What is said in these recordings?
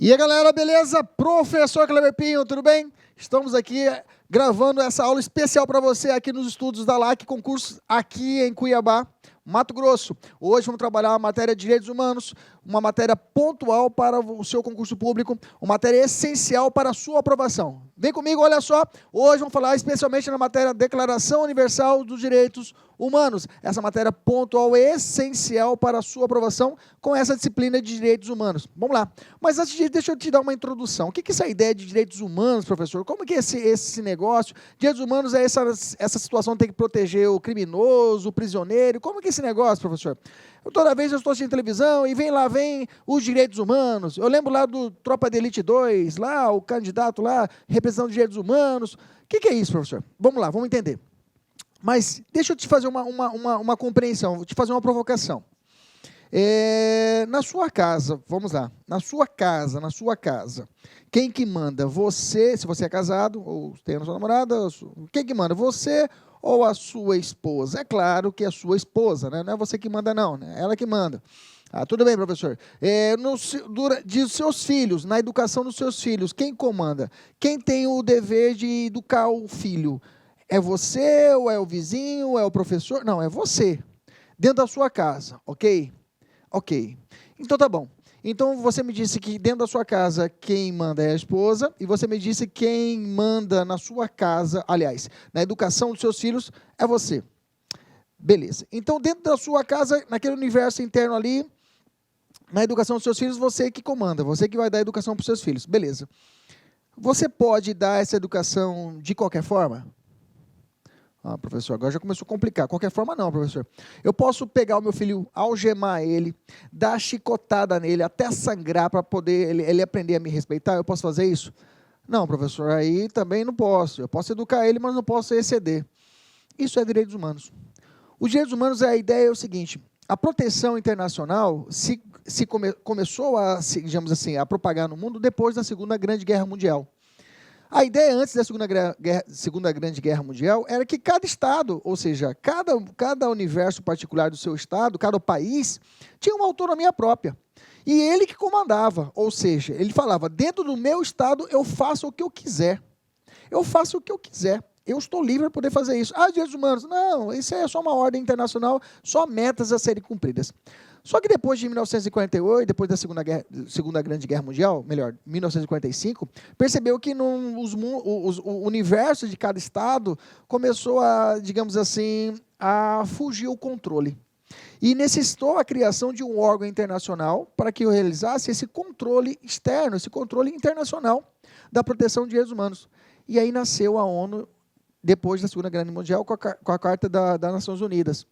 E aí, galera, beleza? Professor Kleber Pinho, tudo bem? Estamos aqui gravando essa aula especial para você aqui nos estúdios da LAC Concursos, aqui em Cuiabá, Mato Grosso. Hoje vamos trabalhar a matéria de Direitos Humanos, uma matéria pontual para o seu concurso público, uma matéria essencial para a sua aprovação. Vem comigo, olha só, hoje vamos falar especialmente na matéria Declaração Universal dos Direitos Humanos. Essa matéria pontual é essencial para a sua aprovação com essa disciplina de Direitos Humanos. Vamos lá. Mas antes disso, deixa eu te dar uma introdução. O que é essa ideia de Direitos Humanos, professor? Como que é esse negócio? Direitos Humanos é essa situação de ter que proteger o criminoso, o prisioneiro. Como que é esse negócio, professor? Toda vez eu estou assistindo televisão e vem os direitos humanos. Eu lembro lá do Tropa de Elite 2, lá o candidato lá, representando direitos humanos. O que é isso, professor? Vamos lá, vamos entender. Mas deixa eu te fazer uma compreensão, vou te fazer uma provocação. Na sua casa, vamos lá, na sua casa, quem que manda? Você, se você é casado, ou tem a sua namorada, quem que manda? Você ou a sua esposa? É claro que é a sua esposa, né? Não é você que manda não, né? Ela que manda. Ah, tudo bem, professor. De seus filhos, na educação dos seus filhos, quem comanda? Quem tem o dever de educar o filho? É você, ou é o vizinho, ou é o professor? Não, é você, dentro da sua casa, ok? Ok. Então tá bom. Então você me disse que dentro da sua casa quem manda é a esposa, e você me disse que quem manda na sua casa, aliás, na educação dos seus filhos, é você. Beleza. Então dentro da sua casa, naquele universo interno ali, na educação dos seus filhos, você que comanda, você que vai dar a educação para os seus filhos. Beleza. Você pode dar essa educação de qualquer forma? Ah, professor, agora já começou a complicar. Qualquer forma não, professor. Eu posso pegar o meu filho, algemar ele, dar chicotada nele, até sangrar para poder ele aprender a me respeitar? Eu posso fazer isso? Não, professor, aí também não posso. Eu posso educar ele, mas não posso exceder. Isso é direitos humanos. Os direitos humanos, a ideia é o seguinte: a proteção internacional começou a, digamos assim, a propagar no mundo depois da Segunda Grande Guerra Mundial. A ideia antes da Segunda Grande Guerra Mundial era que cada estado, ou seja, cada universo particular do seu estado, cada país, tinha uma autonomia própria. E ele que comandava, ou seja, ele falava, dentro do meu estado eu faço o que eu quiser. Eu faço o que eu quiser. Eu estou livre para poder fazer isso. Ah, direitos humanos. Não, isso é só uma ordem internacional, só metas a serem cumpridas. Só que depois de 1948, depois da Segunda Grande Guerra Mundial, melhor, 1945, percebeu que o universo de cada estado começou a, digamos assim, a fugir o controle. E necessitou a criação de um órgão internacional para que eu realizasse esse controle externo, esse controle internacional da proteção de direitos humanos. E aí nasceu a ONU, depois da Segunda Guerra Mundial, com a Carta das Nações Unidas.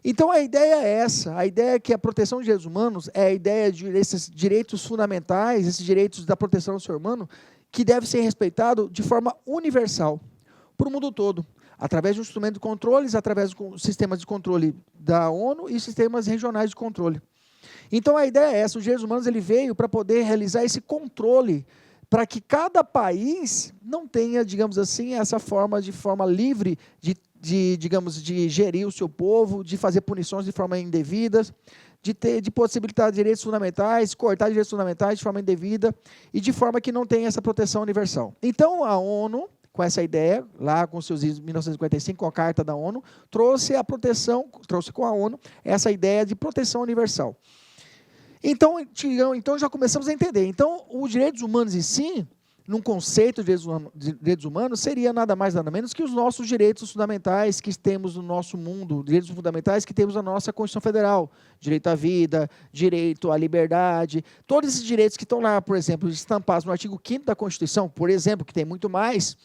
Então, a ideia é essa, a ideia é que a proteção de direitos humanos é a ideia de esses direitos fundamentais, esses direitos da proteção do ser humano, que deve ser respeitado de forma universal, para o mundo todo, através de um instrumento de controles, através dos sistemas de controle da ONU e sistemas regionais de controle. Então, a ideia é essa, os direitos humanos ele veio para poder realizar esse controle, para que cada país não tenha, digamos assim, essa forma livre digamos, de gerir o seu povo, de fazer punições de forma indevida, de possibilitar direitos fundamentais, cortar direitos fundamentais de forma indevida e de forma que não tenha essa proteção universal. Então, a ONU, com essa ideia, lá com seus 1955, com a Carta da ONU, trouxe com a ONU essa ideia de proteção universal. Então já começamos a entender. Então, os direitos humanos em si, num conceito de direitos humanos, seria nada mais, nada menos que os nossos direitos fundamentais que temos no nosso mundo, direitos fundamentais que temos na nossa Constituição Federal, direito à vida, direito à liberdade, todos esses direitos que estão lá, por exemplo, estampados no artigo 5º da Constituição, por exemplo, que tem muito mais,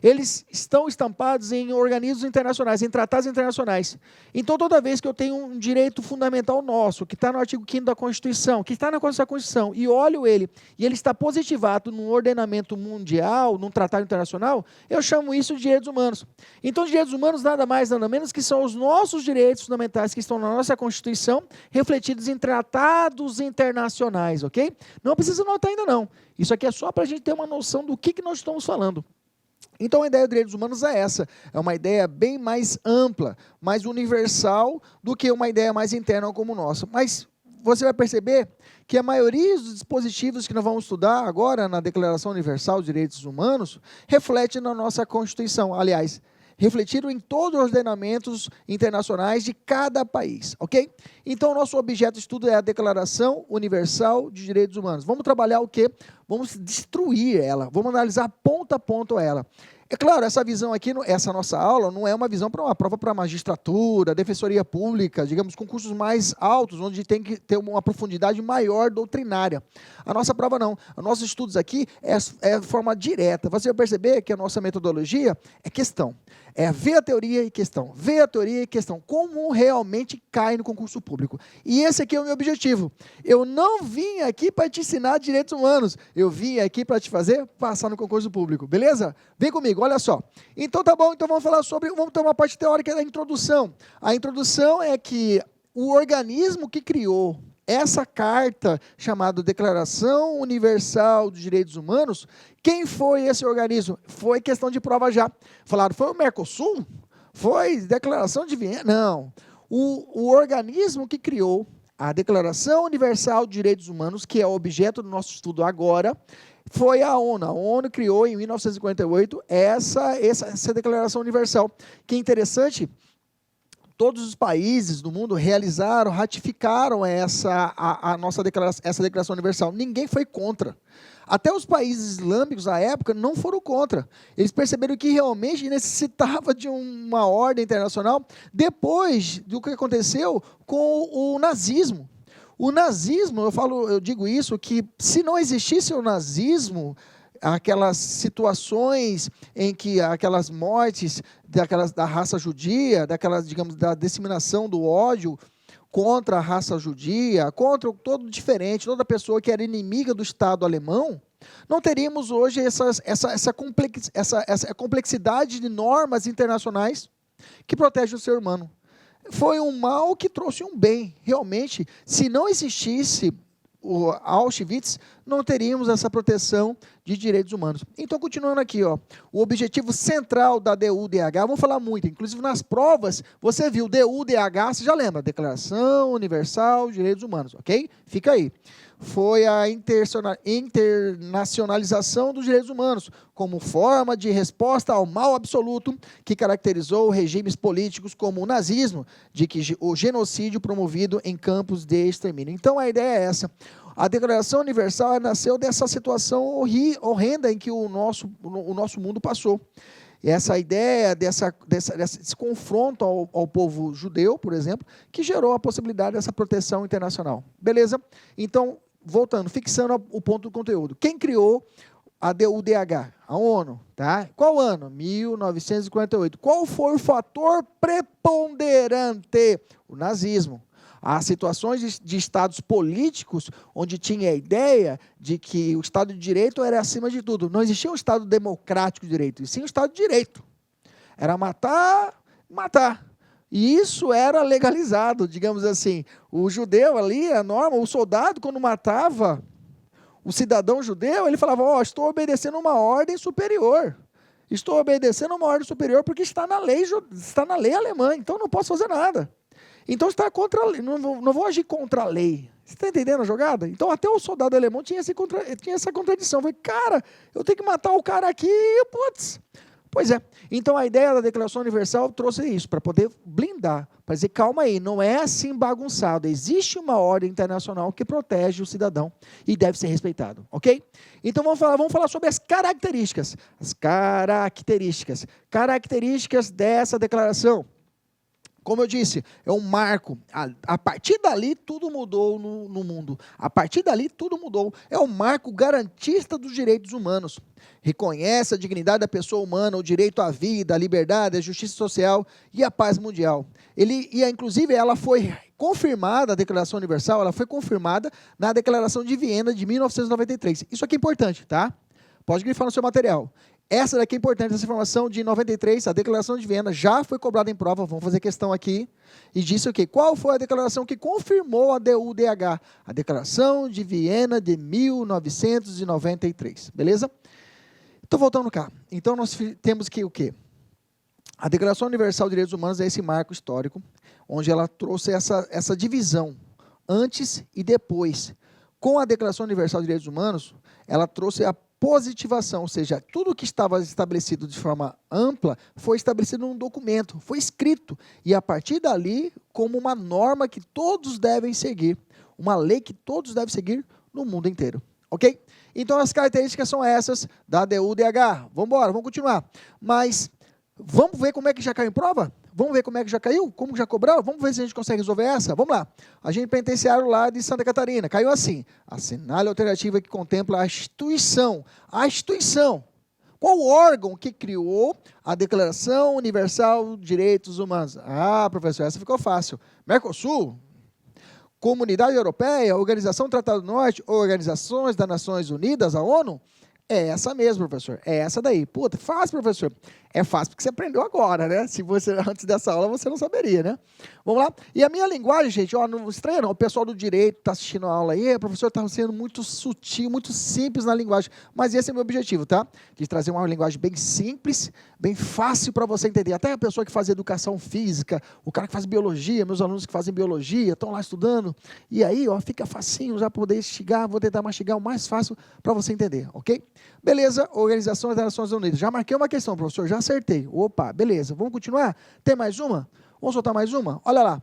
eles estão estampados em organismos internacionais, em tratados internacionais. Então, toda vez que eu tenho um direito fundamental nosso, que está no artigo 5º da Constituição, que está na Constituição, e olho ele, e ele está positivado num ordenamento mundial, num tratado internacional, eu chamo isso de direitos humanos. Então, os direitos humanos nada mais, nada menos que são os nossos direitos fundamentais que estão na nossa Constituição, refletidos em tratados internacionais, ok? Não precisa anotar ainda não. Isso aqui é só para a gente ter uma noção do que nós estamos falando. Então, a ideia de direitos humanos é essa, é uma ideia bem mais ampla, mais universal do que uma ideia mais interna como nossa. Mas você vai perceber que a maioria dos dispositivos que nós vamos estudar agora na Declaração Universal dos Direitos Humanos reflete na nossa Constituição. Aliás, refletiram em todos os ordenamentos internacionais de cada país, ok? Então, o nosso objeto de estudo é a Declaração Universal de Direitos Humanos. Vamos trabalhar o quê? Vamos destruir ela, vamos analisar ponto a ponto ela. É claro, essa visão aqui, essa nossa aula, não é uma visão para uma prova para magistratura, defensoria pública, digamos, concursos mais altos, onde tem que ter uma profundidade maior doutrinária. A nossa prova não. Os nossos estudos aqui é de forma direta. Você vai perceber que a nossa metodologia é questão. É ver a teoria e questão. Ver a teoria e questão. Como realmente cai no concurso público. E esse aqui é o meu objetivo. Eu não vim aqui para te ensinar direitos humanos. Eu vim aqui para te fazer passar no concurso público. Beleza? Vem comigo, olha só. Então tá bom, então vamos falar sobre, vamos ter uma parte teórica da introdução. A introdução é que o organismo que criou essa carta chamada Declaração Universal dos Direitos Humanos, quem foi esse organismo? Foi questão de prova já. Falaram, foi o Mercosul? Foi Declaração de Viena? Não. O organismo que criou a Declaração Universal de Direitos Humanos, que é o objeto do nosso estudo agora, foi a ONU. A ONU criou em 1958 essa Declaração Universal. Que é interessante, todos os países do mundo realizaram, ratificaram essa Declaração Universal. Ninguém foi contra. Até os países islâmicos, à época, não foram contra. Eles perceberam que realmente necessitava de uma ordem internacional depois do que aconteceu com o nazismo. O nazismo, eu digo isso, que se não existisse o nazismo, aquelas situações em que aquelas mortes da raça judia, digamos, da disseminação do ódio contra a raça judia, contra todo diferente, toda pessoa que era inimiga do Estado alemão, não teríamos hoje essa complexidade de normas internacionais que protegem o ser humano. Foi um mal que trouxe um bem. Realmente, se não existisse o Auschwitz, não teríamos essa proteção de direitos humanos. Então, continuando aqui, ó, o objetivo central da DUDH, vamos falar muito, inclusive nas provas, você viu DUDH, você já lembra, Declaração Universal de Direitos Humanos, ok? Fica aí. Foi a internacionalização dos direitos humanos, como forma de resposta ao mal absoluto que caracterizou regimes políticos como o nazismo, o genocídio promovido em campos de extermínio. Então, a ideia é essa. A Declaração Universal nasceu dessa situação horrenda em que o nosso mundo passou. E essa ideia desse confronto ao povo judeu, por exemplo, que gerou a possibilidade dessa proteção internacional. Beleza? Então, voltando, fixando o ponto do conteúdo. Quem criou a DUDH? A ONU. Tá? Qual ano? 1948. Qual foi o fator preponderante? O nazismo. Há situações de estados políticos onde tinha a ideia de que o Estado de Direito era acima de tudo. Não existia um Estado democrático de direito, e sim um Estado de Direito. Era matar. E isso era legalizado, digamos assim. O judeu ali, a norma, o soldado, quando matava o cidadão judeu, ele falava, estou obedecendo uma ordem superior. Estou obedecendo uma ordem superior porque está na lei alemã, então não posso fazer nada. Então está contra a lei, não vou agir contra a lei. Você está entendendo a jogada? Então até o soldado alemão tinha essa contradição. Falei, cara, eu tenho que matar o cara aqui, putz. Pois é. Então a ideia da Declaração Universal trouxe isso, para poder blindar, para dizer, calma aí, não é assim bagunçado. Existe uma ordem internacional que protege o cidadão e deve ser respeitado, ok? Então vamos falar sobre as características. As características dessa declaração. Como eu disse, é um marco. A partir dali, tudo mudou no mundo. A partir dali, tudo mudou. É um marco garantista dos direitos humanos. Reconhece a dignidade da pessoa humana, o direito à vida, à liberdade, à justiça social e à paz mundial. Inclusive, ela foi confirmada, a Declaração Universal, ela foi confirmada na Declaração de Viena de 1993. Isso aqui é importante, tá? Pode grifar no seu material. Essa daqui é importante, essa informação de 93, a Declaração de Viena já foi cobrada em prova, vamos fazer questão aqui, e disse o quê? Qual foi a declaração que confirmou a DUDH? A Declaração de Viena de 1993, beleza? Então, voltando cá. Então, nós temos que o quê? A Declaração Universal de Direitos Humanos é esse marco histórico, onde ela trouxe essa divisão antes e depois. Com a Declaração Universal de Direitos Humanos, ela trouxe a positivação, ou seja, tudo que estava estabelecido de forma ampla foi estabelecido num documento, foi escrito, e a partir dali, como uma norma que todos devem seguir, uma lei que todos devem seguir no mundo inteiro, ok? Então, as características são essas da DUDH. Vamos embora, vamos continuar. Mas, vamos ver como é que já caiu em prova? Vamos ver como é que já caiu? Como já cobrou? Vamos ver se a gente consegue resolver essa? Vamos lá. Agente penitenciário lá de Santa Catarina. Caiu assim. Assinale a alternativa que contempla a instituição. A instituição. Qual órgão que criou a Declaração Universal de Direitos Humanos? Ah, professor, essa ficou fácil. Mercosul? Comunidade Europeia? Organização do Tratado do Norte? Organizações das Nações Unidas? A ONU? É essa mesmo, professor. É essa daí. Puta, fácil, professor. É fácil porque você aprendeu agora, né? Se você, antes dessa aula, você não saberia, né? Vamos lá? E a minha linguagem, gente, ó, não estranha não. O pessoal do direito está assistindo a aula aí, o professor está sendo muito sutil, muito simples na linguagem. Mas esse é o meu objetivo, tá? De trazer uma linguagem bem simples, bem fácil para você entender. Até a pessoa que faz educação física, o cara que faz biologia, meus alunos que fazem biologia, estão lá estudando. E aí, ó, fica facinho já poder instigar, vou tentar mastigar o mais fácil para você entender, ok? Beleza, Organização das Nações Unidas. Já marquei uma questão, professor, já acertei. Opa, beleza. Vamos continuar? Tem mais uma? Vamos soltar mais uma? Olha lá.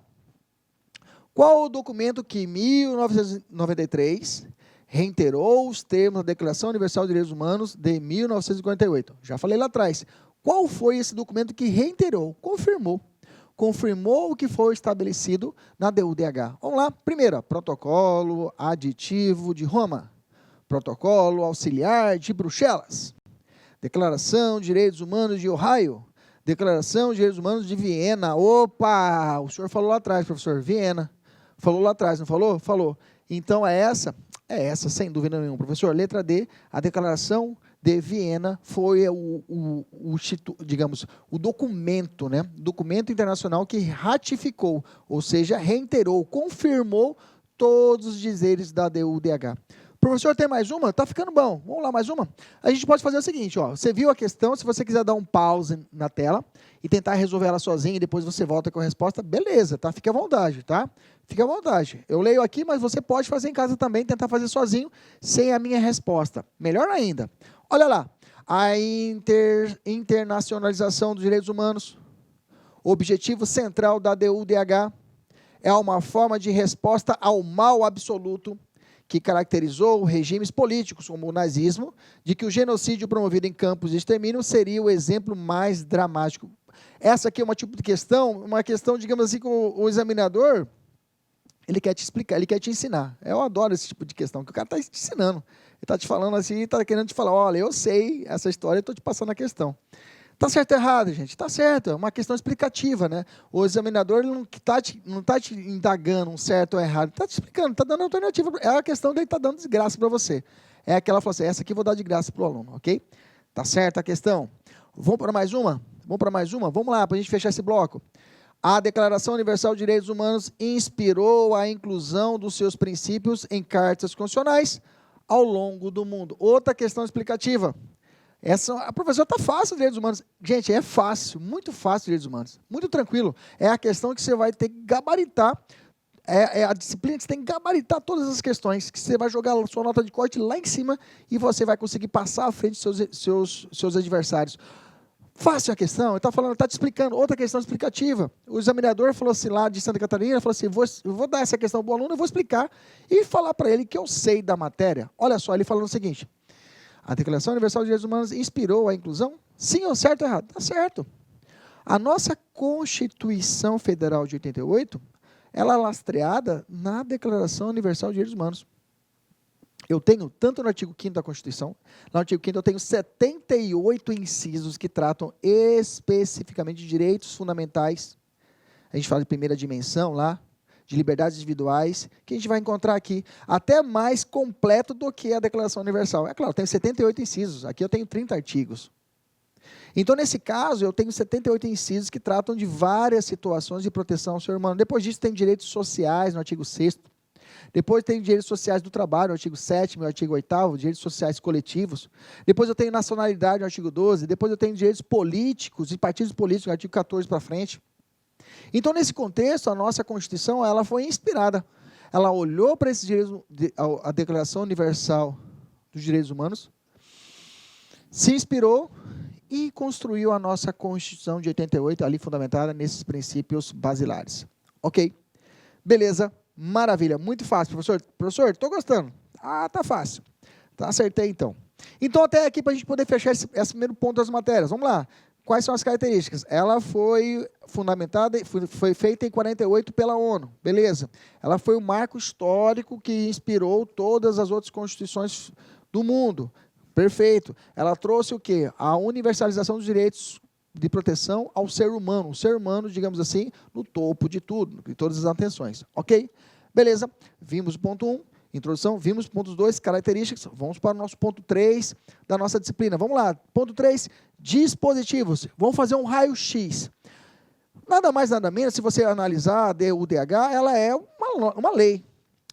Qual o documento que em 1993 reiterou os termos da Declaração Universal de Direitos Humanos de 1948? Já falei lá atrás. Qual foi esse documento que reiterou, confirmou o que foi estabelecido na DUDH? Vamos lá. Primeiro, protocolo aditivo de Roma. Protocolo auxiliar de Bruxelas. Declaração de Direitos Humanos de Ohio. Declaração de Direitos Humanos de Viena. Opa! O senhor falou lá atrás, professor. Viena. Falou lá atrás, não falou? Falou. Então, é essa, sem dúvida nenhuma, professor. Letra D, a Declaração de Viena foi o documento, né? Documento internacional que ratificou, ou seja, reiterou, confirmou todos os dizeres da DUDH. Professor, tem mais uma? Está ficando bom. Vamos lá, mais uma? A gente pode fazer o seguinte, ó. Você viu a questão, se você quiser dar um pause na tela e tentar resolver ela sozinho e depois você volta com a resposta, beleza, tá? Fique à vontade, tá? Fique à vontade. Eu leio aqui, mas você pode fazer em casa também, tentar fazer sozinho, sem a minha resposta. Melhor ainda. Olha lá. A internacionalização dos direitos humanos. O objetivo central da DUDH é uma forma de resposta ao mal absoluto que caracterizou regimes políticos, como o nazismo, de que o genocídio promovido em campos de extermínio seria o exemplo mais dramático. Essa aqui é uma tipo de questão, digamos assim, que o examinador, ele quer te explicar, ele quer te ensinar. Eu adoro esse tipo de questão, que o cara está te ensinando. Ele está te falando assim, está querendo te falar, olha, eu sei essa história, estou te passando a questão. Está certo ou errado, gente? Está certo, é uma questão explicativa, né? O examinador ele não tá te indagando um certo ou errado, está te explicando, está dando alternativa. É a questão dele está dando desgraça para você. É aquela, fala assim, essa aqui eu vou dar de graça para o aluno, ok? Está certa a questão? Vamos para mais uma? Vamos lá, para a gente fechar esse bloco. A Declaração Universal de Direitos Humanos inspirou a inclusão dos seus princípios em cartas constitucionais ao longo do mundo. Outra questão explicativa. A professora está fácil, direitos humanos. Gente, é fácil, muito fácil direitos humanos. Muito tranquilo. É a questão que você vai ter que gabaritar, é a disciplina que você tem que gabaritar todas as questões, que você vai jogar a sua nota de corte lá em cima e você vai conseguir passar à frente dos seus adversários. Fácil a questão, está te explicando. Outra questão explicativa. O examinador falou assim, lá de Santa Catarina, falou assim, eu vou dar essa questão para o aluno, eu vou explicar e falar para ele que eu sei da matéria. Olha só, ele falando o seguinte: a Declaração Universal de Direitos Humanos inspirou a inclusão? Sim ou certo ou errado? Está certo. A nossa Constituição Federal de 88, ela é lastreada na Declaração Universal de Direitos Humanos. Eu tenho, tanto no artigo 5º da Constituição, no artigo 5º eu tenho 78 incisos que tratam especificamente de direitos fundamentais. A gente fala de primeira dimensão lá, de liberdades individuais, que a gente vai encontrar aqui, até mais completo do que a Declaração Universal. É claro, eu tenho 78 incisos, aqui eu tenho 30 artigos. Então, nesse caso, eu tenho 78 incisos que tratam de várias situações de proteção ao ser humano. Depois disso, tem direitos sociais, no artigo 6º. Depois tem direitos sociais do trabalho, no artigo 7º, no artigo 8º, direitos sociais coletivos. Depois eu tenho nacionalidade, no artigo 12º. Depois eu tenho direitos políticos e partidos políticos, no artigo 14 para frente. Então, nesse contexto, a nossa Constituição ela foi inspirada. ela olhou para esses direitos, a Declaração Universal dos Direitos Humanos, se inspirou e construiu a nossa Constituição de 88, ali fundamentada nesses princípios basilares. Ok? Beleza, maravilha, muito fácil, professor. Professor, estou gostando. Ah, tá fácil. Tá, acertei então. Então, até aqui, para a gente poder fechar esse primeiro ponto das matérias. Vamos lá. Quais são as características? Ela foi fundamentada, foi feita em 48 pela ONU, beleza. Ela foi o marco histórico que inspirou todas as outras constituições do mundo. Perfeito. Ela trouxe o quê? A universalização dos direitos de proteção ao ser humano. O ser humano, digamos assim, no topo de tudo, de todas as atenções. Ok? Beleza. Vimos o ponto 1, introdução. Vimos o ponto 2, características. Vamos para o nosso ponto 3 da nossa disciplina. Vamos lá. Ponto 3, dispositivos. Vamos fazer um raio-x. Nada mais, nada menos, se você analisar a DUDH, ela é uma lei.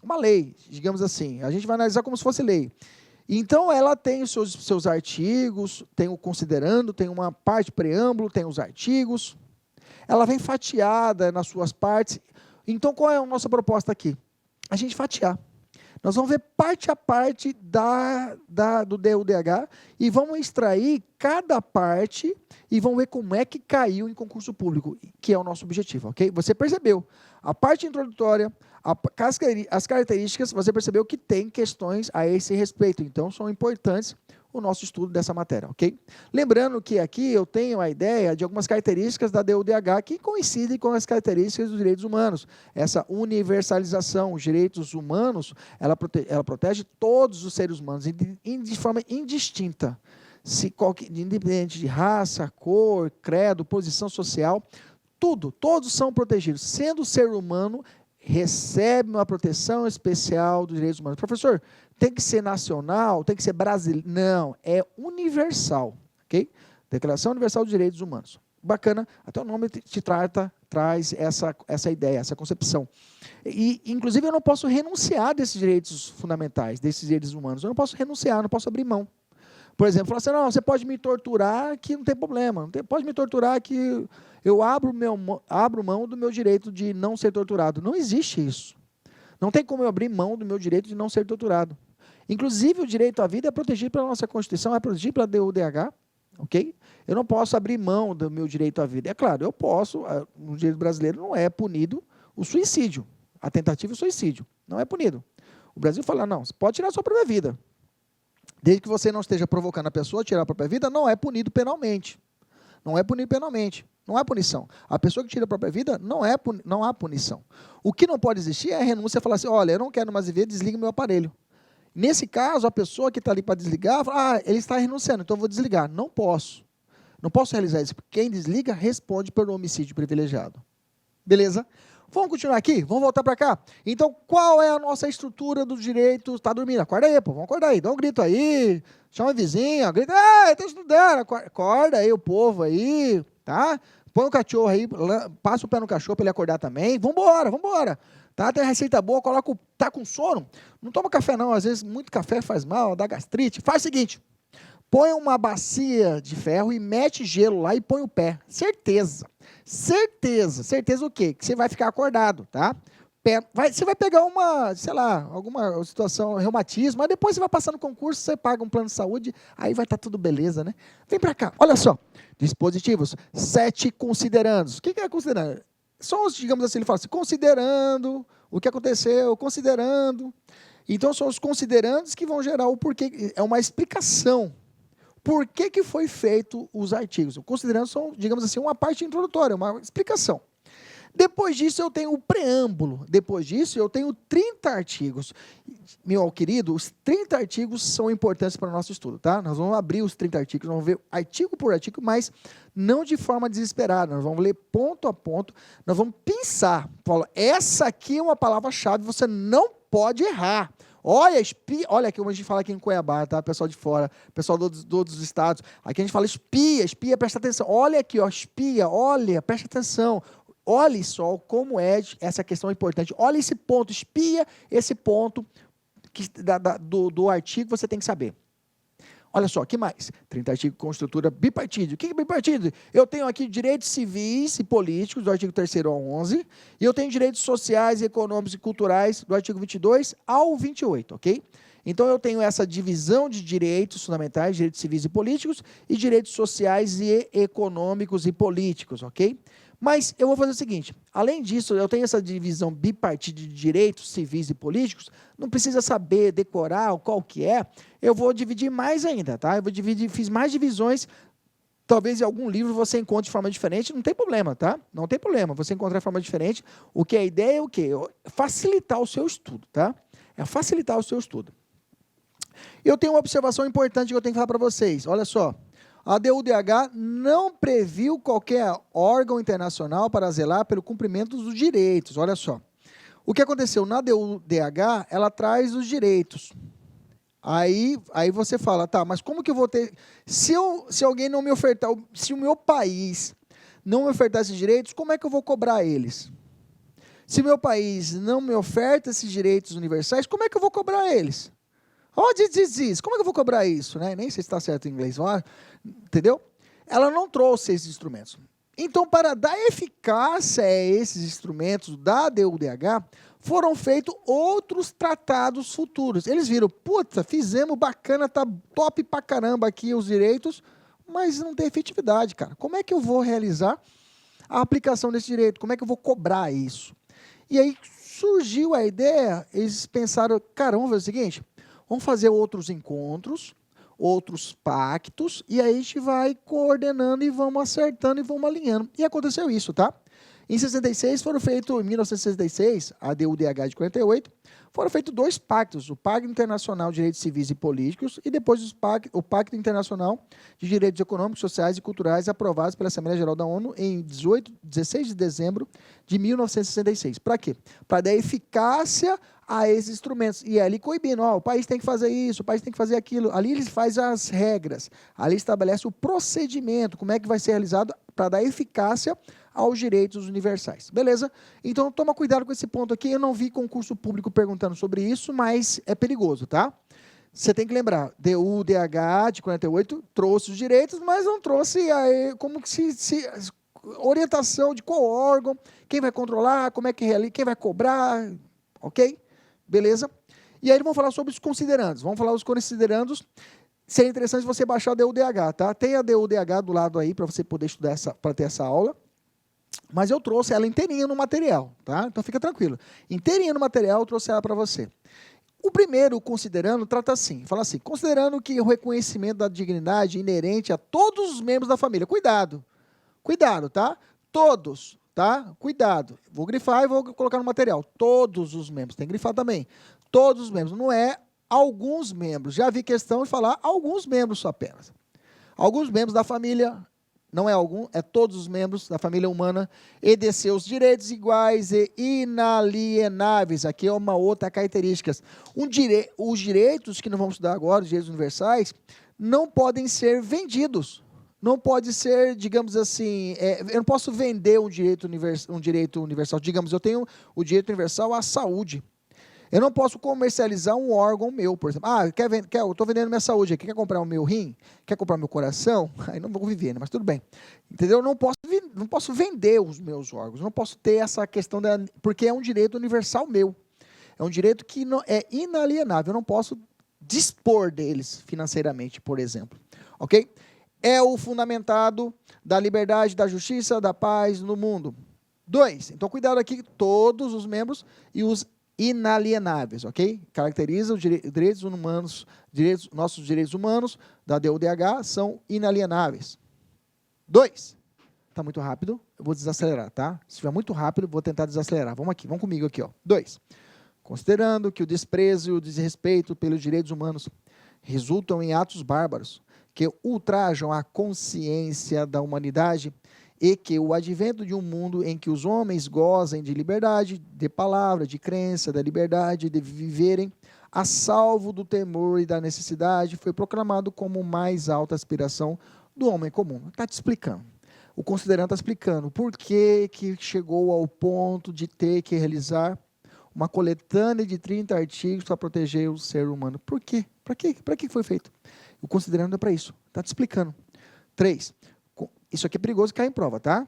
Uma lei, digamos assim. A gente vai analisar como se fosse lei. Então, ela tem os seus artigos, tem o considerando, tem uma parte preâmbulo, tem os artigos. Ela vem fatiada nas suas partes. Então, qual é a nossa proposta aqui? A gente fatiar. Nós vamos ver parte a parte do DUDH e vamos extrair cada parte e vamos ver como é que caiu em concurso público, que é o nosso objetivo, ok? Você percebeu, a parte introdutória, as características, você percebeu que tem questões a esse respeito, então são importantes o nosso estudo dessa matéria, ok? Lembrando que aqui eu tenho a ideia de algumas características da DUDH que coincidem com as características dos direitos humanos. Essa universalização, os direitos humanos, ela protege todos os seres humanos de forma indistinta, independente de raça, cor, credo, posição social, todos são protegidos. Sendo o ser humano, recebe uma proteção especial dos direitos humanos. Professor, tem que ser nacional, tem que ser brasileiro? Não, é universal, ok? Declaração Universal dos Direitos Humanos. Bacana, até o nome traz essa ideia, essa concepção. E, inclusive, eu não posso renunciar desses direitos fundamentais, desses direitos humanos. Eu não posso renunciar, não posso abrir mão. Por exemplo, falar assim, não, você pode me torturar que não tem problema, pode me torturar que eu abro mão do meu direito de não ser torturado. Não existe isso. Não tem como eu abrir mão do meu direito de não ser torturado. Inclusive, o direito à vida é protegido pela nossa Constituição, é protegido pela DUDH, ok? Eu não posso abrir mão do meu direito à vida. É claro, eu posso, no direito brasileiro não é punido o suicídio, a tentativa de suicídio, não é punido. O Brasil fala, não, você pode tirar a sua própria vida. Desde que você não esteja provocando a pessoa a tirar a própria vida, não é punido penalmente. Não é punido penalmente. Não há punição. A pessoa que tira a própria vida, não há punição. O que não pode existir é a renúncia e falar assim, olha, eu não quero mais viver, desliga meu aparelho. Nesse caso, a pessoa que está ali para desligar, fala, ele está renunciando, então eu vou desligar. Não posso. Não posso realizar isso, porque quem desliga responde pelo homicídio privilegiado. Beleza? Vamos continuar aqui? Vamos voltar para cá? Então, qual é a nossa estrutura dos direitos? Está dormindo? Acorda aí, pô. Vamos acordar aí. Dá um grito aí. Chama a vizinha. Grita. Estou estudando. Acorda aí o povo aí. Tá? Põe o cachorro aí. Passa o pé no cachorro para ele acordar também. Vambora, vambora. Tá? Tem receita boa. Coloca tá com sono? Não toma café não. Às vezes muito café faz mal, dá gastrite. Faz o seguinte. Põe uma bacia de ferro e mete gelo lá e põe o pé. Certeza. Certeza. Certeza o quê? Que você vai ficar acordado, tá? Você vai pegar alguma situação, reumatismo, mas depois você vai passar no concurso, você paga um plano de saúde, aí vai estar tudo beleza, né? Vem para cá. Olha só. Dispositivos. 7 considerandos. O que é considerando? São os, digamos assim, ele fala assim, considerando o que aconteceu, considerando. Então, são os considerandos que vão gerar o porquê. É uma explicação. Por que foi feito os artigos? Considerando são, digamos assim, uma parte introdutória, uma explicação. Depois disso, eu tenho o preâmbulo. Depois disso, eu tenho 30 artigos. Meu querido, os 30 artigos são importantes para o nosso estudo, tá? Nós vamos abrir os 30 artigos, vamos ver artigo por artigo, mas não de forma desesperada. Nós vamos ler ponto a ponto, nós vamos pensar. Paulo, essa aqui é uma palavra-chave, você não pode errar. Olha, espia, olha como a gente fala aqui em Cuiabá, tá? Pessoal de fora, pessoal dos outros estados. Aqui a gente fala espia, presta atenção. Olha aqui, ó, espia, olha, presta atenção. Olhe só como é essa questão importante. Olha esse ponto, espia esse ponto do artigo, você tem que saber. Olha só, que mais? 30 artigos com estrutura bipartídica. O que é bipartídico? Eu tenho aqui direitos civis e políticos, do artigo 3º ao 11, e eu tenho direitos sociais, econômicos e culturais, do artigo 22 ao 28, ok? Então, eu tenho essa divisão de direitos fundamentais, direitos civis e políticos, e direitos sociais e econômicos e políticos, ok? Mas eu vou fazer o seguinte, além disso, eu tenho essa divisão bipartida de direitos civis e políticos, não precisa saber, decorar qual que é, eu vou dividir mais ainda, tá? Eu vou dividir, fiz mais divisões, talvez em algum livro você encontre de forma diferente, não tem problema, tá? Não tem problema, você encontrar de forma diferente, o que a ideia é o quê? Facilitar o seu estudo, tá? É facilitar o seu estudo. Eu tenho uma observação importante que eu tenho que falar para vocês, olha só. A DUDH não previu qualquer órgão internacional para zelar pelo cumprimento dos direitos. Olha só. O que aconteceu? Na DUDH, ela traz os direitos. Aí você fala, tá, mas como que eu vou ter... Se alguém não me ofertar, se o meu país não me ofertar esses direitos, como é que eu vou cobrar eles? Se o meu país não me oferta esses direitos universais, como é que eu vou cobrar eles? Oh, diz. Como é que eu vou cobrar isso? Né? Nem sei se está certo em inglês. Entendeu? Ela não trouxe esses instrumentos. Então, para dar eficácia a esses instrumentos da DUDH, foram feitos outros tratados futuros. Eles viram, puta, fizemos bacana, tá top pra caramba aqui os direitos, mas não tem efetividade, cara. Como é que eu vou realizar a aplicação desse direito? Como é que eu vou cobrar isso? E aí surgiu a ideia, eles pensaram, cara, vamos fazer o seguinte... Vamos fazer outros encontros, outros pactos, e aí a gente vai coordenando e vamos acertando e vamos alinhando. E aconteceu isso, tá? Em 66, foram feitos, em 1966, a DUDH de 48, foram feitos 2 pactos, o Pacto Internacional de Direitos Civis e Políticos e depois o Pacto Internacional de Direitos Econômicos, Sociais e Culturais, aprovados pela Assembleia Geral da ONU em 16 de dezembro de 1966. Para quê? Para dar eficácia a esses instrumentos. E ali coibindo, o país tem que fazer isso, o país tem que fazer aquilo. Ali eles fazem as regras, ali estabelece o procedimento, como é que vai ser realizado para dar eficácia aos direitos universais. Beleza? Então, toma cuidado com esse ponto aqui. Eu não vi concurso público perguntando sobre isso, mas é perigoso, tá? Você tem que lembrar, DUDH de 48 trouxe os direitos, mas não trouxe como que se orientação de qual órgão, quem vai controlar, como é que realiza, quem vai cobrar, ok? Beleza? E aí vamos falar sobre os considerandos. Vamos falar os considerandos. Seria interessante você baixar a DUDH, tá? Tem a DUDH do lado aí para você poder estudar para ter essa aula. Mas eu trouxe ela inteirinha no material, tá? Então fica tranquilo. Inteirinha no material, eu trouxe ela para você. O primeiro, considerando, trata assim, fala assim, considerando que o reconhecimento da dignidade inerente a todos os membros da família. Cuidado, tá? Todos, tá? Cuidado. Vou grifar e vou colocar no material. Todos os membros, tem que grifar também. Todos os membros, não é alguns membros. Já vi questão de falar alguns membros só apenas. Alguns membros da família... Não é algum, é todos os membros da família humana e de seus direitos iguais e inalienáveis. Aqui é uma outra característica. Os direitos que nós vamos estudar agora, os direitos universais, não podem ser vendidos. Não pode ser, digamos assim, eu não posso vender um direito universal. Digamos, eu tenho o direito universal à saúde. Eu não posso comercializar um órgão meu, por exemplo. Eu estou vendendo minha saúde aqui, quer comprar o meu rim? Quer comprar o meu coração? Aí não vou viver, né? Mas tudo bem. Entendeu? Eu não posso vender os meus órgãos, não posso ter essa questão, porque é um direito universal meu. É um direito que não, é inalienável, eu não posso dispor deles financeiramente, por exemplo. Ok? É o fundamentado da liberdade, da justiça, da paz no mundo. 2. Então, cuidado aqui, todos os membros e os inalienáveis, ok? Caracteriza os direitos humanos, nossos direitos humanos da DUDH são inalienáveis. 2. Está muito rápido, eu vou desacelerar, tá? Se estiver muito rápido, vou tentar desacelerar. Vamos comigo aqui, ó. 2. Considerando que o desprezo e o desrespeito pelos direitos humanos resultam em atos bárbaros que ultrajam a consciência da humanidade e que o advento de um mundo em que os homens gozem de liberdade, de palavra, de crença, da liberdade de viverem a salvo do temor e da necessidade, foi proclamado como mais alta aspiração do homem comum. Está te explicando. O considerando está explicando por que chegou ao ponto de ter que realizar uma coletânea de 30 artigos para proteger o ser humano. Por quê? Para que foi feito? O considerando é para isso. Está te explicando. 3. Isso aqui é perigoso cair em prova, tá?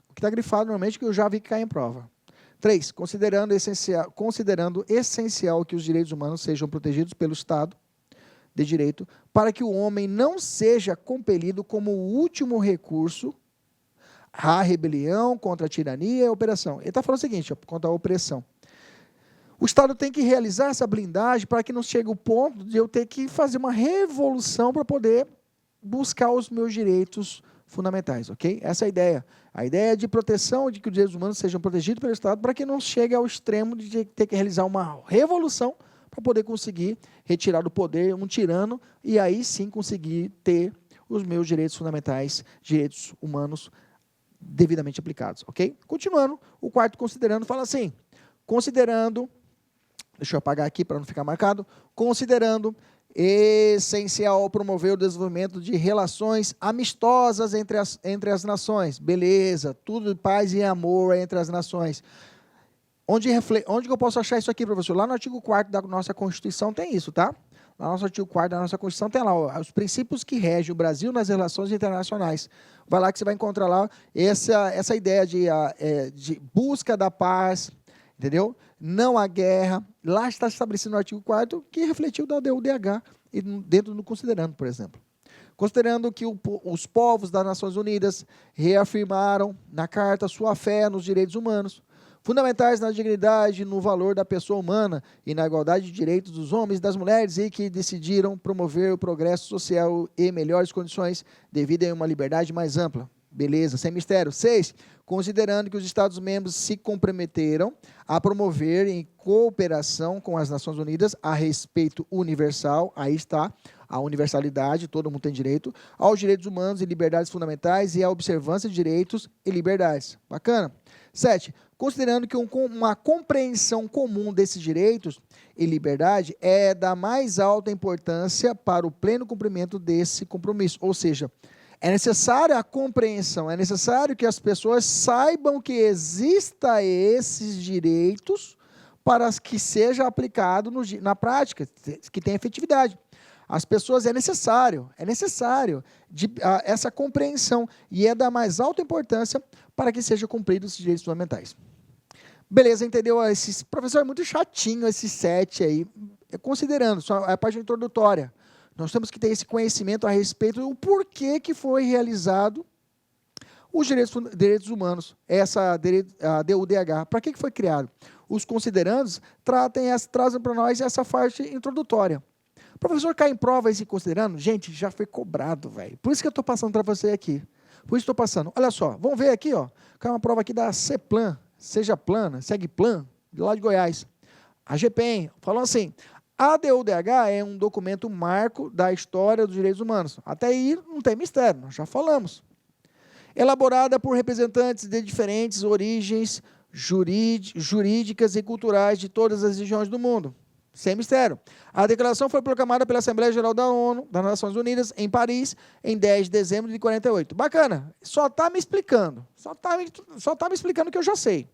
O que está grifado normalmente que eu já vi que cai em prova. 3. Considerando essencial que os direitos humanos sejam protegidos pelo Estado de Direito, para que o homem não seja compelido como último recurso à rebelião contra a tirania e a opressão. Ele está falando o seguinte, contra a opressão. O Estado tem que realizar essa blindagem para que não chegue o ponto de eu ter que fazer uma revolução para poder buscar os meus direitos fundamentais, ok? Essa é a ideia. A ideia de proteção, de que os direitos humanos sejam protegidos pelo Estado, para que não chegue ao extremo de ter que realizar uma revolução para poder conseguir retirar do poder um tirano e aí sim conseguir ter os meus direitos fundamentais, direitos humanos devidamente aplicados, ok? Continuando, o quarto considerando fala assim, considerando, deixa eu apagar aqui para não ficar marcado, considerando essencial promover o desenvolvimento de relações amistosas entre as nações. Beleza, tudo de paz e amor entre as nações. Onde que eu posso achar isso aqui, professor? Lá no artigo 4º da nossa Constituição tem isso, tá? Lá no artigo 4º da nossa Constituição tem lá ó, os princípios que regem o Brasil nas relações internacionais. Vai lá que você vai encontrar lá essa ideia de busca da paz, entendeu? Não há guerra. Lá está estabelecido no artigo 4º que refletiu da DUDH e dentro do considerando, por exemplo. Considerando que os povos das Nações Unidas reafirmaram na Carta sua fé nos direitos humanos, fundamentais na dignidade, no valor da pessoa humana e na igualdade de direitos dos homens e das mulheres e que decidiram promover o progresso social e melhores condições devido a uma liberdade mais ampla. Beleza, sem mistério. 6. Considerando que os Estados-membros se comprometeram a promover em cooperação com as Nações Unidas a respeito universal, aí está, a universalidade, todo mundo tem direito, aos direitos humanos e liberdades fundamentais e à observância de direitos e liberdades. Bacana? 7. Considerando que uma compreensão comum desses direitos e liberdade é da mais alta importância para o pleno cumprimento desse compromisso, ou seja, é necessária a compreensão, é necessário que as pessoas saibam que existam esses direitos para que seja aplicado na prática, que tenha efetividade. As pessoas, é necessário essa compreensão e é da mais alta importância para que sejam cumpridos os direitos fundamentais. Beleza, entendeu? Professor, é muito chatinho esse 7 aí, considerando, só a parte introdutória. Nós temos que ter esse conhecimento a respeito do porquê que foi realizado os direitos humanos, a DUDH. Para que foi criado? Os considerandos trazem para nós essa parte introdutória. Professor, cai em prova esse considerando? Gente, já foi cobrado, velho. Por isso que eu estou passando para você aqui. Por isso estou passando. Olha só, vamos ver aqui, ó. Cai uma prova aqui da CEPLAN, Seja Plana, Segplan, de lá de Goiás. A GPEM, falando assim, a DUDH é um documento marco da história dos direitos humanos. Até aí não tem mistério, nós já falamos. Elaborada por representantes de diferentes origens jurídicas e culturais de todas as regiões do mundo. Sem mistério. A declaração foi proclamada pela Assembleia Geral da ONU, das Nações Unidas, em Paris, em 10 de dezembro de 48. Bacana. Só está me explicando. Só tá me explicando o que eu já sei.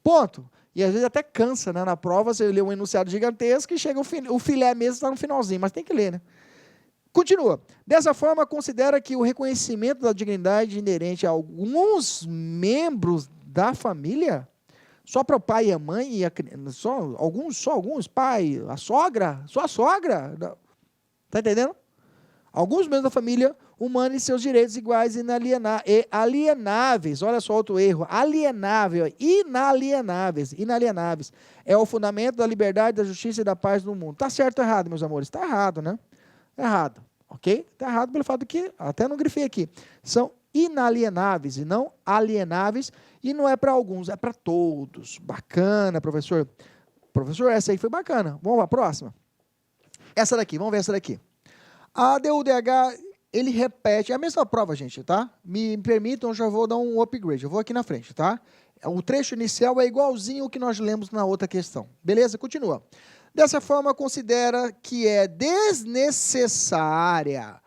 Ponto. E às vezes até cansa, né? Na prova você lê um enunciado gigantesco e chega o filé mesmo está no finalzinho, mas tem que ler, né? Continua. Dessa forma, considera que o reconhecimento da dignidade inerente a alguns membros da família, só para o pai e a mãe, só alguns, pai, a sogra, só a sogra, está entendendo? Alguns membros da família humana e seus direitos iguais e alienáveis, olha só outro erro, inalienáveis, é o fundamento da liberdade, da justiça e da paz no mundo. Está certo ou errado, meus amores? Está errado, né? Errado, ok? Está errado pelo fato que, até não grifei aqui, são inalienáveis e não alienáveis, e não é para alguns, é para todos. Bacana, professor. Professor, essa aí foi bacana. Vamos para a próxima? Essa daqui, vamos ver essa daqui. A DUDH, ele repete, é a mesma prova, gente, tá? Me permitam, eu já vou dar um upgrade, eu vou aqui na frente, tá? O trecho inicial é igualzinho ao que nós lemos na outra questão. Beleza? Continua. Dessa forma, considera que é desnecessária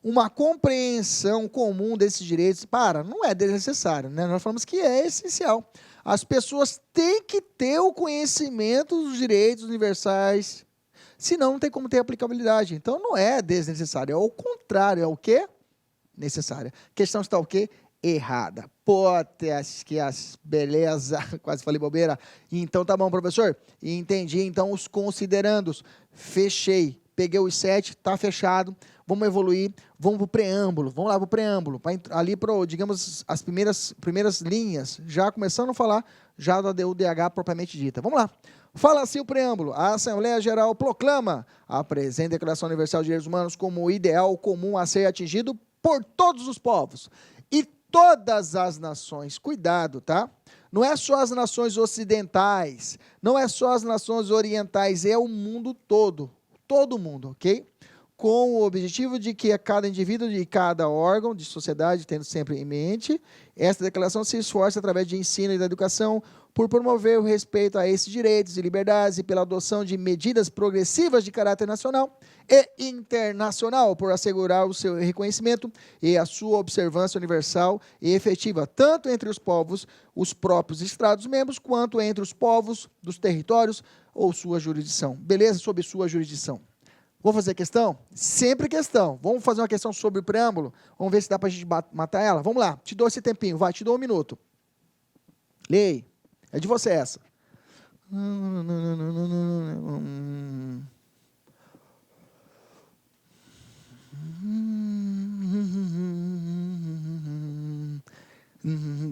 uma compreensão comum desses direitos. Não é desnecessário, né? Nós falamos que é essencial. As pessoas têm que ter o conhecimento dos direitos universais, senão não tem como ter aplicabilidade. Então, não é desnecessário, é o contrário, é o quê? Necessária. A questão está o quê? Errada. Pô, que as beleza, quase falei bobeira. Então, tá bom, professor? Entendi, então, os considerandos. Fechei. Peguei os 7, tá fechado. Vamos evoluir, vamos para o preâmbulo. Vamos lá para o preâmbulo. Ali para, digamos, as primeiras linhas, já começando a falar já da UDH propriamente dita. Vamos lá. Fala assim o preâmbulo. A Assembleia Geral proclama a presente Declaração Universal de Direitos Humanos como o ideal comum a ser atingido por todos os povos e todas as nações. Cuidado, tá? Não é só as nações ocidentais, não é só as nações orientais, é o mundo todo. Todo mundo, ok? Com o objetivo de que a cada indivíduo de cada órgão de sociedade, tendo sempre em mente, esta declaração se esforça através de ensino e da educação por promover o respeito a esses direitos e liberdades e pela adoção de medidas progressivas de caráter nacional e internacional, por assegurar o seu reconhecimento e a sua observância universal e efetiva, tanto entre os povos, os próprios Estados-membros, quanto entre os povos dos territórios ou sua jurisdição. Beleza? Sob sua jurisdição. Vou fazer questão? Sempre questão. Vamos fazer uma questão sobre o preâmbulo? Vamos ver se dá para a gente matar ela? Vamos lá, te dou esse tempinho, vai, te dou 1 minuto. Lei, é de você essa.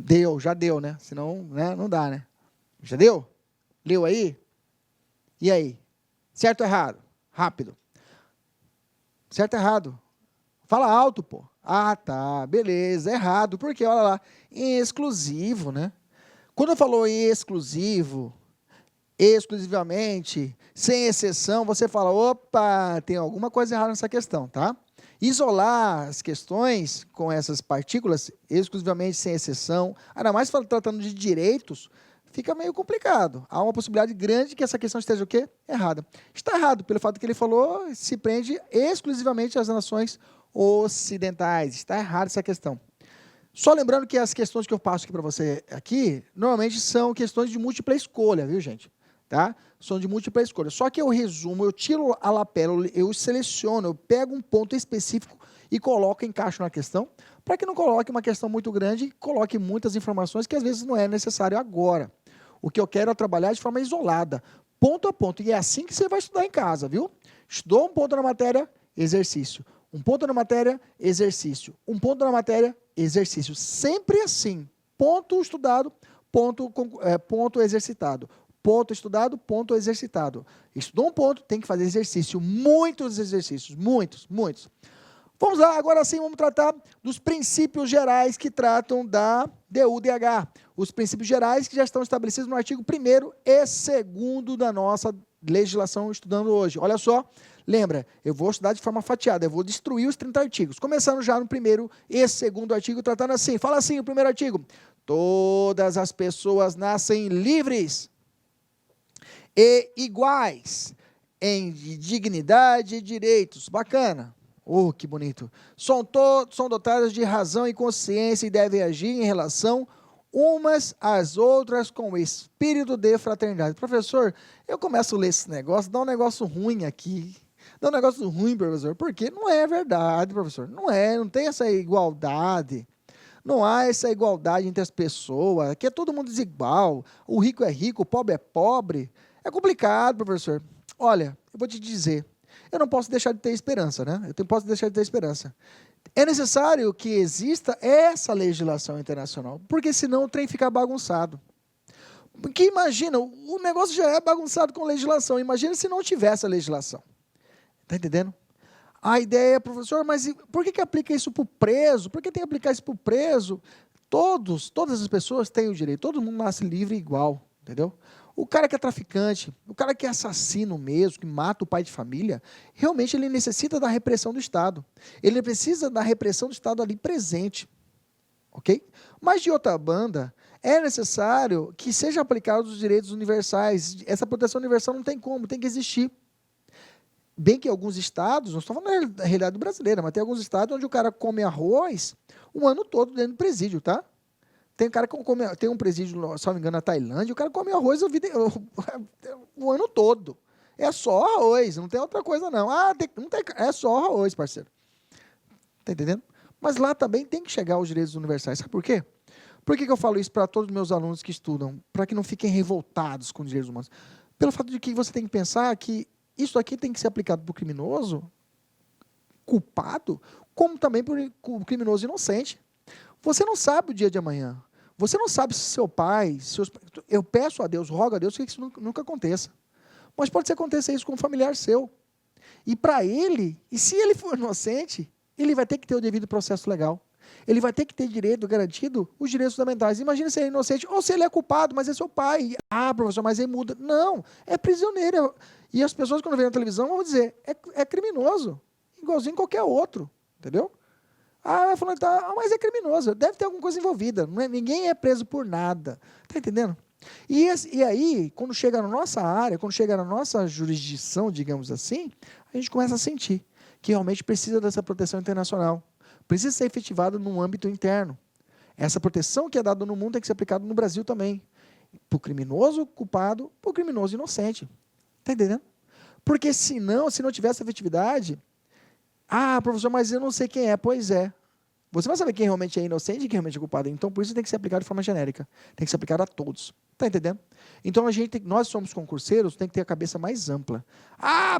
Deu, já deu, né? Senão, né, não dá, né? Já deu? Leu aí? E aí? Certo ou errado? Rápido. Certo ou errado? Fala alto, pô. Ah, tá, beleza, errado. Por quê? Olha lá, exclusivo, né? Quando falou exclusivo, exclusivamente, sem exceção, você fala, opa, tem alguma coisa errada nessa questão, tá? Isolar as questões com essas partículas, exclusivamente, sem exceção, ainda mais tratando de direitos, fica meio complicado. Há uma possibilidade grande que essa questão esteja o quê? Errada. Está errado, pelo fato que ele falou, se prende exclusivamente às nações ocidentais. Está errada essa questão. Só lembrando que as questões que eu passo aqui para você aqui, normalmente são questões de múltipla escolha, viu, gente? Tá? São de múltipla escolha. Só que eu resumo, eu tiro a lapela, eu seleciono, eu pego um ponto específico e coloco, encaixo na questão, para que não coloque uma questão muito grande e coloque muitas informações que às vezes não é necessário agora. O que eu quero é trabalhar de forma isolada, ponto a ponto. E é assim que você vai estudar em casa, viu? Estudou um ponto na matéria, exercício. Um ponto na matéria, exercício. Um ponto na matéria, exercício. Sempre assim. Ponto estudado, ponto exercitado. Ponto estudado, ponto exercitado. Estudou um ponto, tem que fazer exercício. Muitos exercícios, muitos. Vamos lá, agora sim vamos tratar dos princípios gerais que tratam da DUDH. Os princípios gerais que já estão estabelecidos no artigo 1º e 2º da nossa legislação estudando hoje. Olha só, lembra, eu vou estudar de forma fatiada, eu vou destruir os 30 artigos. Começando já no 1º e 2º artigo, tratando assim. Fala assim o 1º artigo. Todas as pessoas nascem livres e iguais em dignidade e direitos. Bacana. Oh, que bonito. São dotadas de razão e consciência e devem agir em relação umas às outras com o espírito de fraternidade. Professor, eu começo a ler esse negócio, dá um negócio ruim aqui. Dá um negócio ruim, professor, porque não é verdade, professor. Não tem essa igualdade. Não há essa igualdade entre as pessoas. Aqui é todo mundo desigual. O rico é rico, o pobre é pobre. É complicado, professor. Olha, eu vou te dizer. Eu não posso deixar de ter esperança, né? Eu não posso deixar de ter esperança. É necessário que exista essa legislação internacional, porque senão o trem fica bagunçado. Porque imagina, o negócio já é bagunçado com legislação. Imagina se não tivesse a legislação. Está entendendo? A ideia é, professor, mas por que aplica isso para o preso? Por que tem que aplicar isso para o preso? Todas as pessoas têm o direito, todo mundo nasce livre e igual, entendeu? O cara que é traficante, o cara que é assassino mesmo, que mata o pai de família, realmente ele necessita da repressão do Estado. Ele precisa da repressão do Estado ali presente. Ok? Mas, de outra banda, é necessário que sejam aplicados os direitos universais. Essa proteção universal não tem como, tem que existir. Bem que alguns estados, não estou falando da realidade brasileira, mas tem alguns estados onde o cara come arroz o ano todo dentro do presídio, tá? Tem cara que come, tem um presídio, se não me engano, na Tailândia, o cara come arroz o ano todo. É só arroz, não tem outra coisa não. Não tem, é só arroz, parceiro. Tá entendendo? Mas lá também tem que chegar aos direitos universais. Sabe por quê? Por que eu falo isso para todos os meus alunos que estudam? Para que não fiquem revoltados com os direitos humanos. Pelo fato de que você tem que pensar que isso aqui tem que ser aplicado para o criminoso, culpado, como também para o criminoso inocente. Você não sabe o dia de amanhã. Você não sabe se seu pai, eu peço a Deus, rogo a Deus que isso nunca aconteça. Mas pode ser que aconteça isso com um familiar seu. E para ele, e se ele for inocente, ele vai ter que ter o devido processo legal. Ele vai ter que ter direito garantido, os direitos fundamentais. Imagina se ele é inocente, ou se ele é culpado, mas é seu pai. Professor, mas aí muda. Não, é prisioneiro. E as pessoas, quando veem na televisão, vão dizer, é criminoso, igualzinho qualquer outro, entendeu? Vai falando, mas é criminoso, deve ter alguma coisa envolvida. Ninguém é preso por nada. Está entendendo? E aí, quando chega na nossa área, quando chega na nossa jurisdição, digamos assim, a gente começa a sentir que realmente precisa dessa proteção internacional. Precisa ser efetivada no âmbito interno. Essa proteção que é dada no mundo tem que ser aplicada no Brasil também. Para o criminoso culpado, para o criminoso inocente. Está entendendo? Porque se não tivesse efetividade, professor, mas eu não sei quem é. Pois é. Você vai saber quem realmente é inocente e quem realmente é culpado. Então, por isso tem que ser aplicado de forma genérica. Tem que ser aplicado a todos. Está entendendo? Então, nós somos concurseiros, tem que ter a cabeça mais ampla.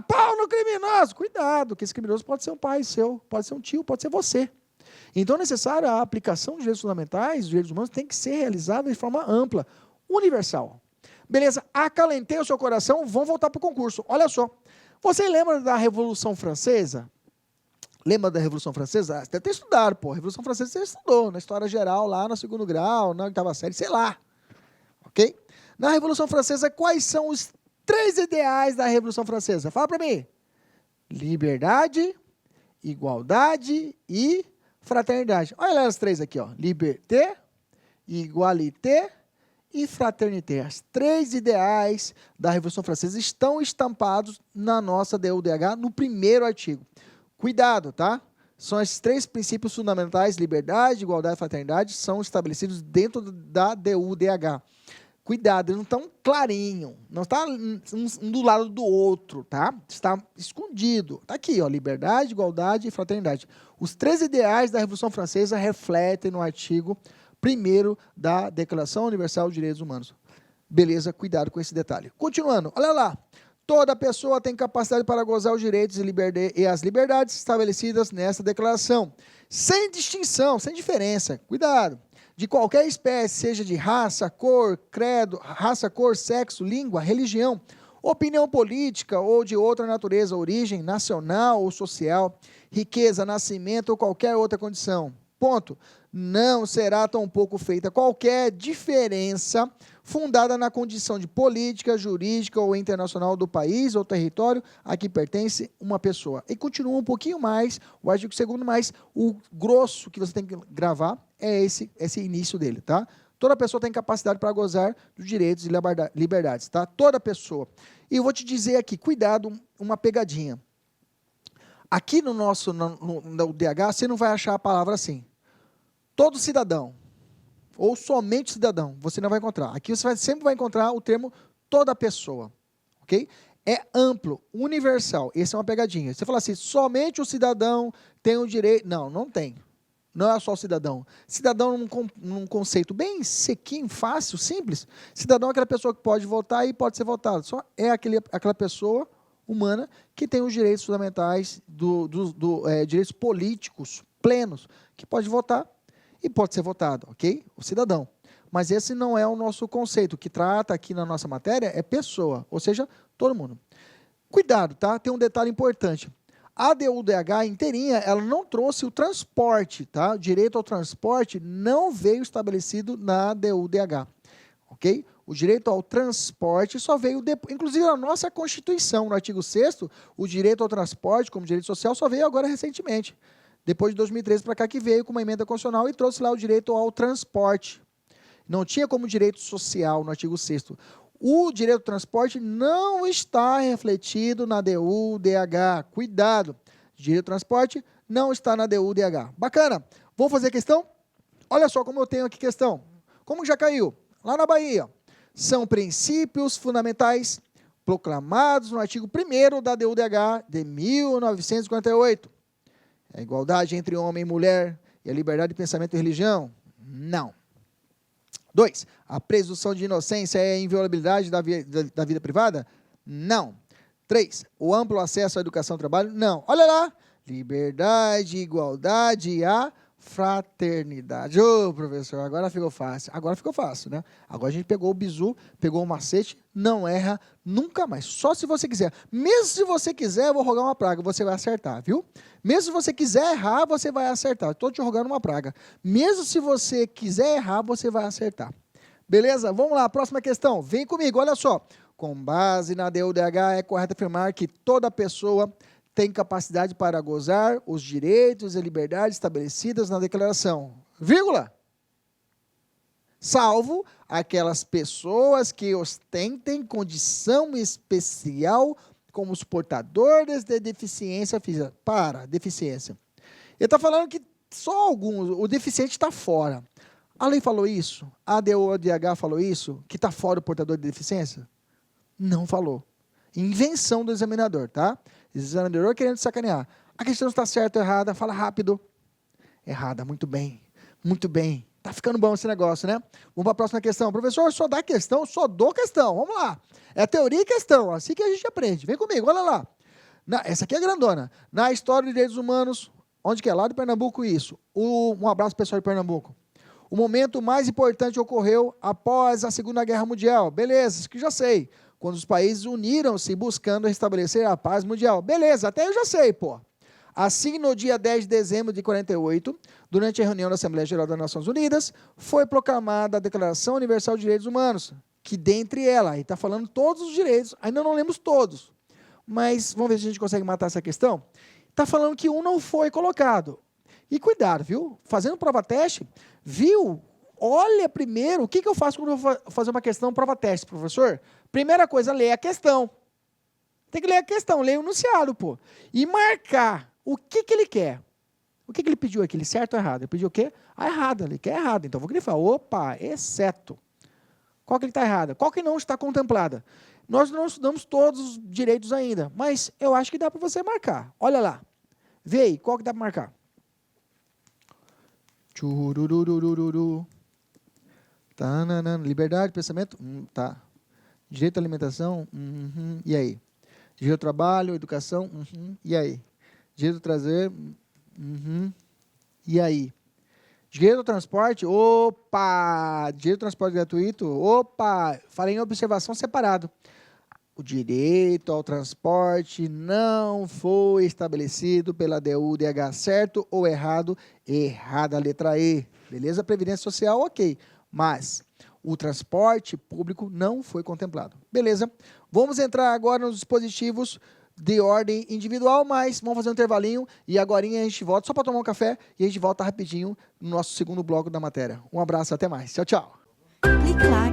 Pau no criminoso! Cuidado, que esse criminoso pode ser um pai seu, pode ser um tio, pode ser você. Então, é necessário a aplicação dos direitos fundamentais, dos direitos humanos, tem que ser realizada de forma ampla, universal. Beleza, acalentei o seu coração, vamos voltar para o concurso. Olha só, você lembra da Revolução Francesa? Lembra da Revolução Francesa? Você deve ter estudado, pô. A Revolução Francesa você estudou, na história geral, lá no 2º grau, na 8ª série, sei lá. Ok? Na Revolução Francesa, quais são os 3 ideais da Revolução Francesa? Fala para mim. Liberdade, igualdade e fraternidade. Olha lá as 3 aqui, ó. Liberté, igualité e fraternité. As 3 ideais da Revolução Francesa estão estampados na nossa DUDH no 1º artigo. Cuidado, tá? São esses 3 princípios fundamentais, liberdade, igualdade e fraternidade, são estabelecidos dentro da DUDH. Cuidado, eles não estão clarinho, não está um do lado do outro, tá? Está escondido. Está aqui, ó, liberdade, igualdade e fraternidade. Os 3 ideais da Revolução Francesa refletem no artigo 1º da Declaração Universal dos Direitos Humanos. Beleza, cuidado com esse detalhe. Continuando, olha lá. Toda pessoa tem capacidade para gozar os direitos e as liberdades estabelecidas nessa declaração, sem distinção, sem diferença. Cuidado. De qualquer espécie, seja de raça, cor, credo, sexo, língua, religião, opinião política ou de outra natureza, origem nacional ou social, riqueza, nascimento ou qualquer outra condição. Ponto. Não será tampouco feita qualquer diferença fundada na condição de política, jurídica ou internacional do país ou território a que pertence uma pessoa. E continua um pouquinho mais, o artigo 2º, mas o grosso que você tem que gravar é esse início dele, tá? Toda pessoa tem capacidade para gozar dos direitos e liberdades, tá? Toda pessoa. E eu vou te dizer aqui, cuidado, uma pegadinha. Aqui no DH, você não vai achar a palavra assim. Todo cidadão, ou somente cidadão, você não vai encontrar. Aqui você sempre vai encontrar o termo toda pessoa, ok? É amplo, universal, essa é uma pegadinha. Você fala assim, somente o cidadão tem o direito... Não, não tem. Não é só o cidadão. Cidadão num conceito bem sequinho, fácil, simples. Cidadão é aquela pessoa que pode votar e pode ser votado. Só é aquela pessoa humana que tem os direitos fundamentais, direitos políticos plenos, que pode votar e pode ser votado, ok? O cidadão. Mas esse não é o nosso conceito. O que trata aqui na nossa matéria é pessoa, ou seja, todo mundo. Cuidado, tá? Tem um detalhe importante. A DUDH inteirinha, ela não trouxe o transporte, tá? O direito ao transporte não veio estabelecido na DUDH, ok? O direito ao transporte só veio depois, inclusive a nossa Constituição, no artigo 6º, o direito ao transporte como direito social só veio agora recentemente. Depois de 2013 para cá que veio com uma emenda constitucional e trouxe lá o direito ao transporte. Não tinha como direito social no artigo 6º. O direito ao transporte não está refletido na DUDH. Cuidado. Direito ao transporte não está na DUDH. Bacana. Vamos fazer questão? Olha só como eu tenho aqui questão. Como já caiu? Lá na Bahia. São princípios fundamentais proclamados no artigo 1º da DUDH de 1948. A igualdade entre homem e mulher e a liberdade de pensamento e religião? Não. 2. A presunção de inocência e a inviolabilidade da vida privada? Não. 3. O amplo acesso à educação e trabalho? Não. Olha lá. Liberdade, igualdade e a fraternidade. Ô, professor, agora ficou fácil. Agora ficou fácil, né? Agora a gente pegou o bizu, pegou o macete, não erra nunca mais. Só se você quiser. Mesmo se você quiser, eu vou rogar uma praga, você vai acertar, viu? Mesmo se você quiser errar, você vai acertar. Estou te rogando uma praga. Mesmo se você quiser errar, você vai acertar. Beleza? Vamos lá, próxima questão. Vem comigo, olha só. Com base na DUDH, é correto afirmar que toda pessoa tem capacidade para gozar os direitos e liberdades estabelecidas na declaração, vírgula, salvo aquelas pessoas que ostentem condição especial como os portadores de deficiência física. Para, deficiência. Ele está falando que só alguns, o deficiente está fora. A lei falou isso? A DUDH falou isso? Que está fora o portador de deficiência? Não falou. Invenção do examinador, tá? Examinador querendo sacanear. A questão está certa ou errada? Fala rápido. Errada, muito bem. Muito bem. Tá ficando bom esse negócio, né? Vamos para a próxima questão. Professor, só dá questão, só dou questão. Vamos lá. É teoria e questão, assim que a gente aprende. Vem comigo, olha lá. Essa aqui é grandona. Na história de direitos humanos, onde que é? Lá de Pernambuco, isso. Um abraço, pessoal de Pernambuco. O momento mais importante ocorreu após a Segunda Guerra Mundial. Beleza, isso que já sei. Quando os países uniram-se buscando restabelecer a paz mundial. Beleza, até eu já sei, pô. Assim, no dia 10 de dezembro de 48, durante a reunião da Assembleia Geral das Nações Unidas, foi proclamada a Declaração Universal de Direitos Humanos, que dentre ela, aí está falando todos os direitos, ainda não lemos todos, mas vamos ver se a gente consegue matar essa questão. Está falando que um não foi colocado. E cuidado, viu? Fazendo prova-teste, viu? Olha primeiro, o que eu faço quando eu vou fazer uma questão prova-teste, professor? Primeira coisa, ler a questão. Tem que ler a questão, ler o enunciado, pô. E marcar o que ele quer. O que ele pediu aqui? Ele certo ou errado? Ele pediu o quê? A errada, ele quer errado. Então, vou grifar, opa, exceto. Qual que ele está errada? Qual que não está contemplada? Nós não estudamos todos os direitos ainda, mas eu acho que dá para você marcar. Olha lá. Vê aí, qual que dá para marcar? Tchurururururu. Liberdade, pensamento, tá. Direito à alimentação, e aí? Direito ao trabalho, educação, e aí? Direito ao trazer, e aí? Direito ao transporte, opa! Direito ao transporte gratuito, opa! Falei em observação separado. O direito ao transporte não foi estabelecido pela DUDH, certo ou errado? Errada a letra E. Beleza? Previdência Social, ok. Mas o transporte público não foi contemplado. Beleza? Vamos entrar agora nos dispositivos de ordem individual, mas vamos fazer um intervalinho e agora a gente volta, só para tomar um café, e a gente volta rapidinho no nosso segundo bloco da matéria. Um abraço, até mais. Tchau, tchau. Clique lá.